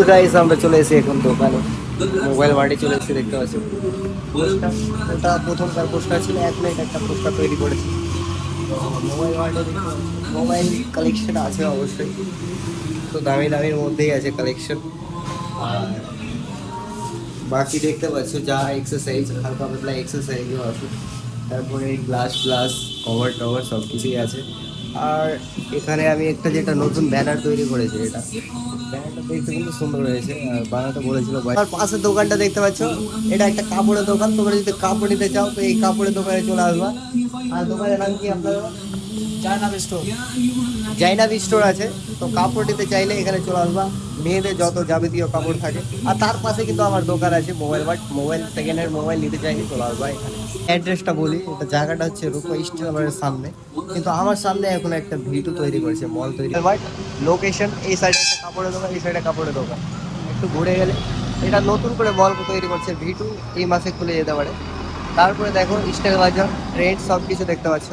Guys আমরা চলে এসেছি এখন দোকানে, মোবাইল মার্টে চলে এসেছি। দেখতে পাচ্ছি ওটা প্রথমকার পোস্টার ছিল, এক মিনিট একটা পোস্টার তৈরি করেছি। মোবাইল মার্টে মোবাইল কালেকশন আছে অবশ্যই, তো দামি দামির মধ্যেই আছে কালেকশন। আর বাকি দেখতে পাচ্ছ যা এক্সারসাইজ, হালকা পাতলা এক্সারসাইজও আছে। তারপরে গ্লাস গ্লাস কভার টভার সব কিছুই আছে। আর এখানে আমি একটা যেটা নতুন ব্যানার তৈরি করেছি, এটা ব্যানারটা দেখতে কিন্তু সুন্দর হয়েছে। আর বানাতে বলেছিল ভাই। আর পাশের দোকানটা দেখতে পাচ্ছ, এটা একটা কাপড়ের দোকান। তোমরা যদি কাপড় নিতে চাও তো এই কাপড়ের দোকানে চলে আসবা। আর দোকানের নাম কি আপনার? জায়নাব স্টোর। জাইনাব স্টোর আছে। তো কাপড় নিতে চাইলে এখানে চলে আসবা। মেয়েদের যত যাবতীয় কাপড় থাকে। আর তার পাশে কিন্তু আমার দোকান আছে mobile mart, mobile second hand mobile নিতে চাইলে চলে আসবা এখানে। অ্যাড্রেসটা বলি, এটা জায়গাটা হচ্ছে রূপা স্টেশনের সামনে, কিন্তু আমার সামনে এখন একটা ভিটু তৈরি করেছে, মল তৈরি। বাট লোকেশন এই সাইডে একটা কাপড়ের দোকান, এই সাইডে কাপড়ের দোকান। একটু ঘুরে গেলে এটা নতুন করে মল তৈরি করছে ভিটু, এই মাসে খুলে যেতে পারে। তারপরে দেখো স্টাইল বাজার, ট্রেন্ড সব কিছু দেখতে পাচ্ছ।